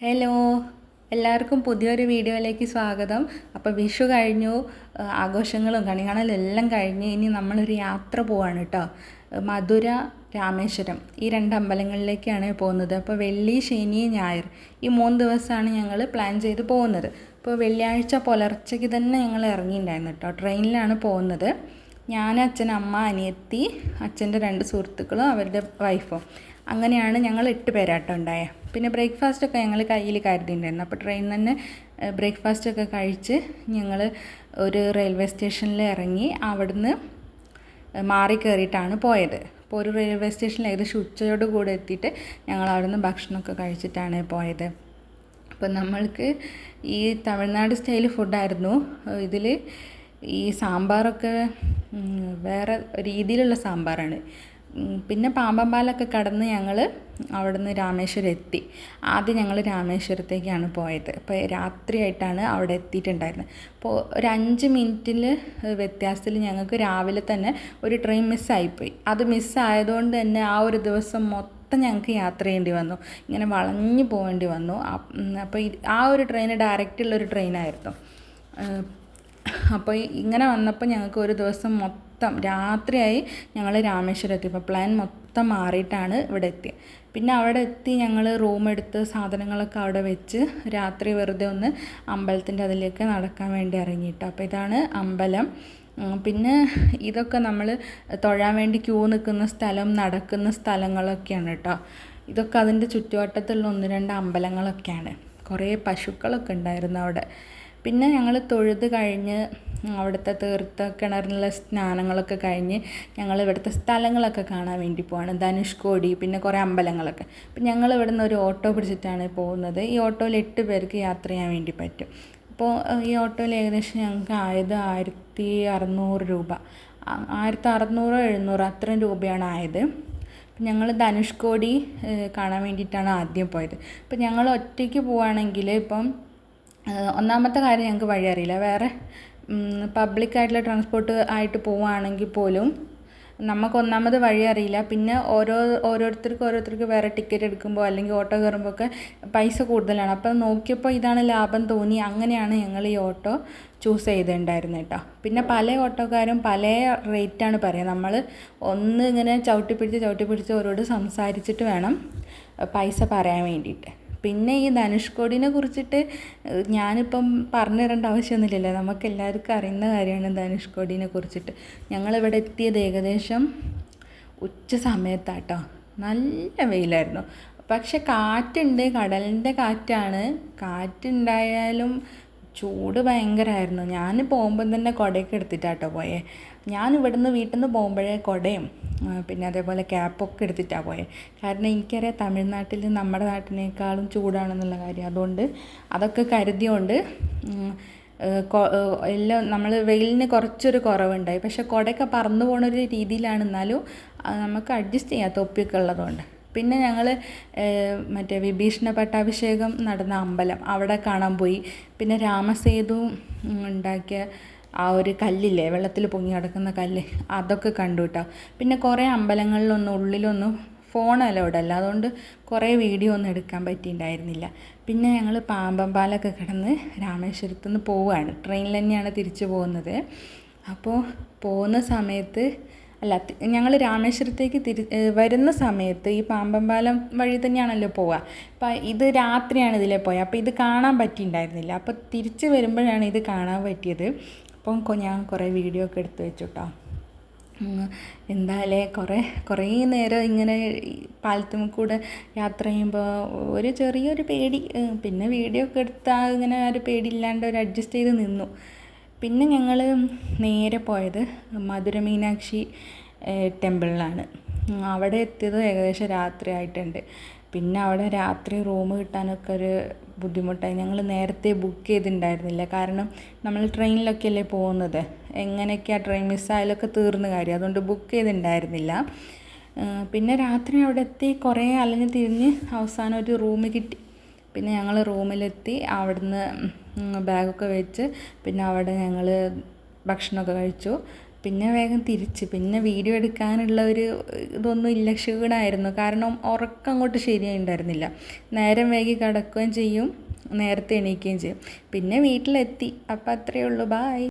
Hello, എല്ലാവർക്കും പുതിയൊരു വീഡിയോയിലേക്ക് സ്വാഗതം. അപ്പോൾ വിഷു കഴിഞ്ഞു, ആഘോഷങ്ങളും കണികാണലും എല്ലാം കഴിഞ്ഞ് ഇനി നമ്മളൊരു യാത്ര പോവാണ് കേട്ടോ. മധുര, രാമേശ്വരം ഈ രണ്ട് അമ്പലങ്ങളിലേക്കാണ് പോകുന്നത്. അപ്പോൾ വെള്ളി, ശനി, ഞായർ ഈ 3 ദിവസമാണ് ഞങ്ങൾ പ്ലാൻ ചെയ്ത് പോകുന്നത്. അപ്പോൾ വെള്ളിയാഴ്ച പുലർച്ചയ്ക്ക് തന്നെ ഞങ്ങൾ ഇറങ്ങിയിട്ടുണ്ടായിരുന്നു കേട്ടോ. ട്രെയിനിലാണ് പോകുന്നത്. ഞാൻ, അച്ഛൻ, അമ്മ, അനിയത്തി, അച്ഛൻ്റെ 2 സുഹൃത്തുക്കളും അവരുടെ വൈഫും. അങ്ങനെയാണ് ഞങ്ങൾ 8 പേരാട്ടോ ഉണ്ടായത്. പിന്നെ ബ്രേക്ക്ഫാസ്റ്റൊക്കെ ഞങ്ങൾ കയ്യിൽ കരുതിയിട്ടുണ്ടായിരുന്നു. അപ്പോൾ ട്രെയിനിൽ തന്നെ ബ്രേക്ക്ഫാസ്റ്റൊക്കെ കഴിച്ച് ഞങ്ങൾ ഒരു റെയിൽവേ സ്റ്റേഷനിൽ ഇറങ്ങി അവിടുന്ന് മാറി കയറിയിട്ടാണ് പോയത്. അപ്പോൾ ഒരു റെയിൽവേ സ്റ്റേഷനിൽ ഏകദേശം ഉച്ചയോട് കൂടെ എത്തിയിട്ട് ഞങ്ങൾ അവിടുന്ന് ഭക്ഷണമൊക്കെ കഴിച്ചിട്ടാണ് പോയത്. അപ്പോൾ നമ്മൾക്ക് ഈ തമിഴ്നാട് സ്റ്റൈൽ ഫുഡായിരുന്നു. ഇതിൽ ഈ സാമ്പാറൊക്കെ വേറെ രീതിയിലുള്ള സാമ്പാറാണ്. പിന്നെ പാമ്പമ്പാലൊക്കെ കടന്ന് ഞങ്ങൾ അവിടുന്ന് രാമേശ്വരം എത്തി. ആദ്യം ഞങ്ങൾ രാമേശ്വരത്തേക്കാണ് പോയത്. അപ്പോൾ രാത്രിയായിട്ടാണ് അവിടെ എത്തിയിട്ടുണ്ടായിരുന്നത്. അപ്പോൾ ഒരു 5 മിനിറ്റിൽ വ്യത്യാസത്തിൽ ഞങ്ങൾക്ക് രാവിലെ തന്നെ ഒരു ട്രെയിൻ മിസ്സായിപ്പോയി. അത് മിസ്സായതുകൊണ്ട് തന്നെ ആ ഒരു ദിവസം മൊത്തം ഞങ്ങൾക്ക് യാത്ര ചെയ്യേണ്ടി വന്നു. ഇങ്ങനെ വളഞ്ഞു പോകേണ്ടി വന്നു. അപ്പോൾ ആ ഒരു ട്രെയിൻ ഡയറക്റ്റുള്ളൊരു ട്രെയിനായിരുന്നു. അപ്പോൾ ഇങ്ങനെ വന്നപ്പോൾ ഞങ്ങൾക്ക് ഒരു ദിവസം മൊത്തം രാത്രിയായി ഞങ്ങൾ രാമേശ്വരം എത്തിയപ്പോൾ പ്ലാൻ മൊത്തം മാറിയിട്ടാണ് ഇവിടെ എത്തിയത്. പിന്നെ അവിടെ എത്തി ഞങ്ങൾ റൂമെടുത്ത് സാധനങ്ങളൊക്കെ അവിടെ വെച്ച് രാത്രി വെറുതെ ഒന്ന് അമ്പലത്തിൻ്റെ അതിലേക്ക് നടക്കാൻ വേണ്ടി ഇറങ്ങിയിട്ട്. അപ്പോൾ ഇതാണ് അമ്പലം. പിന്നെ ഇതൊക്കെ നമ്മൾ തൊഴാൻ വേണ്ടി ക്യൂ നിൽക്കുന്ന സ്ഥലം, നടക്കുന്ന സ്ഥലങ്ങളൊക്കെയാണ് കേട്ടോ. ഇതൊക്കെ അതിൻ്റെ ചുറ്റുവട്ടത്തുള്ള 1-2 അമ്പലങ്ങളൊക്കെയാണ്. കുറേ പശുക്കളൊക്കെ ഉണ്ടായിരുന്നു അവിടെ. പിന്നെ ഞങ്ങൾ തൊഴുത് കഴിഞ്ഞ് അവിടുത്തെ തീർത്ഥ കിണറിലുള്ള സ്നാനങ്ങളൊക്കെ കഴിഞ്ഞ് ഞങ്ങൾ ഇവിടുത്തെ സ്ഥലങ്ങളൊക്കെ കാണാൻ വേണ്ടി പോവാണ്. ധനുഷ്കോടി, പിന്നെ കുറേ അമ്പലങ്ങളൊക്കെ. അപ്പം ഞങ്ങൾ ഇവിടെ നിന്ന് ഒരു ഓട്ടോ പിടിച്ചിട്ടാണ് പോകുന്നത്. ഈ ഓട്ടോയിൽ 8 പേർക്ക് യാത്ര ചെയ്യാൻ വേണ്ടി പറ്റും. അപ്പോൾ ഈ ഓട്ടോയിൽ ഏകദേശം ഞങ്ങൾക്ക് ആയത് 1600 രൂപ, 1600 700 അത്രയും രൂപയാണ് ആയത്. ഞങ്ങൾ ധനുഷ്കോടി കാണാൻ വേണ്ടിയിട്ടാണ് ആദ്യം പോയത്. അപ്പം ഞങ്ങൾ ഒറ്റയ്ക്ക് പോവുകയാണെങ്കിൽ ഇപ്പം ഒന്നാമത്തെ കാര്യം ഞങ്ങൾക്ക് വഴി അറിയില്ല. വേറെ പബ്ലിക്കായിട്ടുള്ള ട്രാൻസ്പോർട്ട് ആയിട്ട് പോവുകയാണെങ്കിൽ പോലും നമുക്ക് ഒന്നാമത് വഴി അറിയില്ല. പിന്നെ ഓരോരുത്തർക്ക് വേറെ ടിക്കറ്റ് എടുക്കുമ്പോൾ അല്ലെങ്കിൽ ഓട്ടോ കയറുമ്പോൾ ഒക്കെ പൈസ കൂടുതലാണ്. അപ്പോൾ നോക്കിയപ്പോൾ ഇതാണ് ലാഭം തോന്നി. അങ്ങനെയാണ് ഞങ്ങൾ ഈ ഓട്ടോ ചൂസ് ചെയ്തിട്ടുണ്ടായിരുന്നത് കേട്ടോ. പിന്നെ പല ഓട്ടോക്കാരും പല റേറ്റാണ് പറയുക. നമ്മൾ ഒന്ന് ഇങ്ങനെ ചവിട്ടിപ്പിടിച്ച് അവരോട് സംസാരിച്ചിട്ട് വേണം പൈസ പറയാൻ വേണ്ടിയിട്ട്. പിന്നെ ഈ ധനുഷ്കോടിനെ കുറിച്ചിട്ട് ഞാനിപ്പം പറഞ്ഞു തരേണ്ട ആവശ്യമൊന്നുമില്ലല്ലോ, നമുക്ക് എല്ലാവർക്കും അറിയുന്ന കാര്യമാണ് ധനുഷ്കോടിനെ കുറിച്ചിട്ട്. ഞങ്ങളിവിടെ എത്തിയത് ഏകദേശം ഉച്ച സമയത്താട്ടോ. നല്ല വെയിലായിരുന്നു. പക്ഷെ കാറ്റുണ്ട്, കടലിൻ്റെ കാറ്റാണ്. കാറ്റുണ്ടായാലും ചൂട് ഭയങ്കരമായിരുന്നു. ഞാൻ പോകുമ്പം തന്നെ കുടയൊക്കെ എടുത്തിട്ടാട്ടോ പോയേ. ഞാൻ ഇവിടുന്ന് വീട്ടിൽ നിന്ന് പോകുമ്പോഴേ കുടയും പിന്നെ അതേപോലെ ക്യാപ്പൊക്കെ എടുത്തിട്ടാണ് പോയത്. കാരണം എനിക്കറിയാം തമിഴ്നാട്ടിൽ നമ്മുടെ നാട്ടിനേക്കാളും ചൂടാണെന്നുള്ള കാര്യം. അതുകൊണ്ട് അതൊക്കെ കരുതിയോണ്ട് എല്ലാം നമ്മൾ വെയിലിന് കുറച്ചൊരു കുറവുണ്ടായി. പക്ഷെ കുടയൊക്കെ പറന്നു പോണൊരു രീതിയിലാണ്, എന്നാലും നമുക്ക് അഡ്ജസ്റ്റ് ചെയ്യാം തൊപ്പിയൊക്കെ ഉള്ളതുകൊണ്ട്. പിന്നെ ഞങ്ങൾ മറ്റേ വിഭീഷണ പട്ടാഭിഷേകം നടന്ന അമ്പലം അവിടെ കാണാൻ പോയി. പിന്നെ രാമസേതു ഉണ്ടാക്കിയ ആ ഒരു കല്ലില്ലേ, വെള്ളത്തിൽ പൊങ്ങി കിടക്കുന്ന കല്ല്, അതൊക്കെ കണ്ടു കേട്ടോ. പിന്നെ കുറേ അമ്പലങ്ങളിലൊന്നും ഉള്ളിലൊന്നും ഫോൺ അലൗഡ് അല്ല, അതുകൊണ്ട് കുറേ വീഡിയോ ഒന്നും എടുക്കാൻ പറ്റിയിട്ടുണ്ടായിരുന്നില്ല. പിന്നെ ഞങ്ങൾ പാമ്പമ്പാലൊക്കെ കിടന്ന് രാമേശ്വരത്തു നിന്ന് പോവുകയാണ്. ട്രെയിനിൽ തന്നെയാണ് തിരിച്ചു പോകുന്നത്. അപ്പോൾ പോകുന്ന സമയത്ത് ഞങ്ങൾ രാമേശ്വരത്തേക്ക് വരുന്ന സമയത്ത് ഈ പാമ്പമ്പാലം വഴി തന്നെയാണല്ലോ പോവുക. അപ്പം ഇത് രാത്രിയാണ് ഇതിലെ പോയത്. അപ്പോൾ ഇത് കാണാൻ പറ്റിയിട്ടുണ്ടായിരുന്നില്ല. അപ്പോൾ തിരിച്ച് വരുമ്പോഴാണ് ഇത് കാണാൻ പറ്റിയത്. അപ്പം ഞാൻ കുറേ വീഡിയോ ഒക്കെ എടുത്ത് വെച്ചു കേട്ടോ. എന്തായാലും കുറേ നേരം ഇങ്ങനെ പാലത്തുമ്മ കൂടെ യാത്ര ചെയ്യുമ്പോൾ ഒരു ചെറിയൊരു പേടി. പിന്നെ വീഡിയോ ഒക്കെ എടുത്താൽ ഇങ്ങനെ ഒരു പേടിയില്ലാണ്ട് ഒരു അഡ്ജസ്റ്റ് ചെയ്ത് നിന്നു. പിന്നെ ഞങ്ങൾ നേരെ പോയത് മധുര മീനാക്ഷി ടെമ്പിളിലാണ്. അവിടെ എത്തിയത് ഏകദേശം രാത്രി ആയിട്ടുണ്ട്. പിന്നെ അവിടെ രാത്രി റൂം കിട്ടാനൊക്കെ ഒരു ബുദ്ധിമുട്ടായി. ഞങ്ങൾ നേരത്തെ ബുക്ക് ചെയ്തിട്ടുണ്ടായിരുന്നില്ല. കാരണം നമ്മൾ ട്രെയിനിലൊക്കെ അല്ലേ പോകുന്നത്. എങ്ങനെയൊക്കെയാണ് ട്രെയിൻ മിസ്സായാലൊക്കെ തീർന്ന കാര്യം. അതുകൊണ്ട് ബുക്ക് ചെയ്തിട്ടുണ്ടായിരുന്നില്ല. പിന്നെ രാത്രി അവിടെ എത്തി കുറേ അലഞ്ഞ് തിരിഞ്ഞ് അവസാനം ഒരു റൂം കിട്ടി. പിന്നെ ഞങ്ങൾ റൂമിലെത്തി. അവിടുന്ന് ബാഗൊക്കെ വെച്ച് പിന്നെ അവിടെ ഞങ്ങൾ ഭക്ഷണമൊക്കെ കഴിച്ചു. പിന്നെ വേഗം തിരിച്ച് പിന്നെ വീഡിയോ എടുക്കാനുള്ള ഒരു ഇതൊന്നും ഇല്ല, ക്ഷീണമായിരുന്നു. കാരണം ഉറക്കം അങ്ങോട്ട് ശരിയായിട്ടുണ്ടായിരുന്നില്ല. നേരം വൈകി കിടക്കുകയും ചെയ്യും, നേരത്തെ എണീക്കുകയും ചെയ്യും. പിന്നെ വീട്ടിലെത്തി. അപ്പോൾ അത്രയേ ഉള്ളൂ. ബായ്.